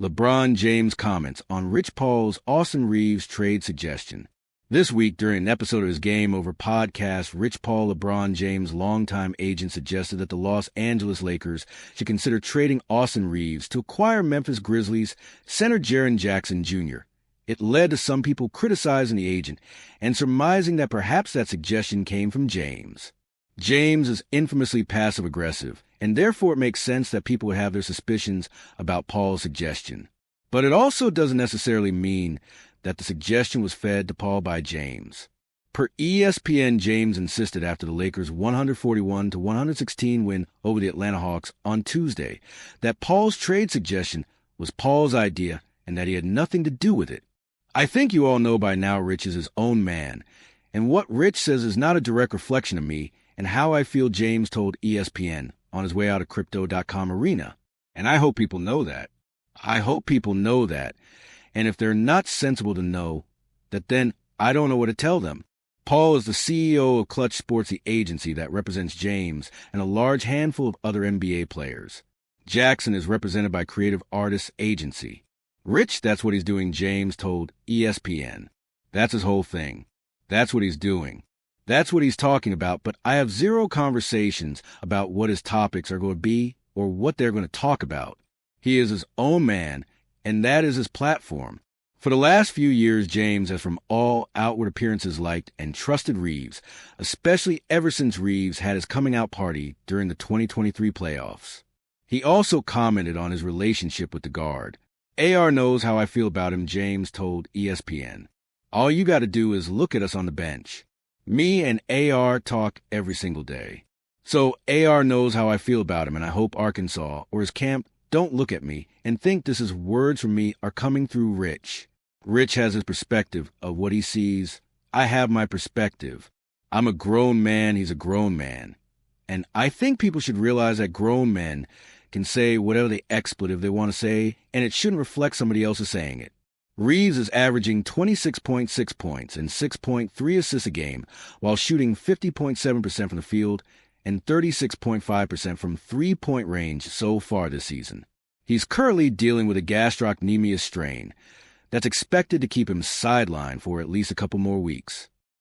LeBron James comments on Rich Paul's Austin Reaves trade suggestion. This week, during an episode of his Game Over podcast, Rich Paul, LeBron James' longtime agent, suggested that the Los Angeles Lakers should consider trading Austin Reaves to acquire Memphis Grizzlies center Jaren Jackson Jr. It led to some people criticizing the agent and surmising that perhaps that suggestion came from James. James is infamously passive-aggressive, and therefore it makes sense that people would have their suspicions about Paul's suggestion. But it also doesn't necessarily mean that the suggestion was fed to Paul by James. Per ESPN, James insisted after the Lakers' 141-116 win over the Atlanta Hawks on Tuesday that Paul's trade suggestion was Paul's idea and that he had nothing to do with it. I think you all know by now Rich is his own man, and what Rich says is not a direct reflection of me and how I feel James told ESPN on his way out of Crypto.com arena. And I hope people know that. And if they're not sensible to know that, then I don't know what to tell them. Paul is the CEO of Clutch Sports, the agency that represents James and a large handful of other NBA players. Jackson is represented by Creative Artists Agency. Rich, that's what he's doing, James told ESPN. That's his whole thing. That's what he's doing. That's what he's talking about, but I have zero conversations about what his topics are going to be or what they're going to talk about. He is his own man, and that is his platform. For the last few years, James has from all outward appearances liked and trusted Reaves, especially ever since Reaves had his coming-out party during the 2023 playoffs. He also commented on his relationship with the guard. AR knows how I feel about him, James told ESPN. All you got to do is look at us on the bench. Me and AR talk every single day. So AR knows how I feel about him, and I hope Arkansas or his camp don't look at me and think this is words from me are coming through Rich. Rich has his perspective of what he sees. I have my perspective. I'm a grown man. He's a grown man. And I think people should realize that grown men can say whatever the expletive they want to say, and it shouldn't reflect somebody else saying it. Reaves is averaging 26.6 points and 6.3 assists a game while shooting 50.7% from the field and 36.5% from three-point range so far this season. He's currently dealing with a gastrocnemius strain that's expected to keep him sidelined for at least a couple more weeks.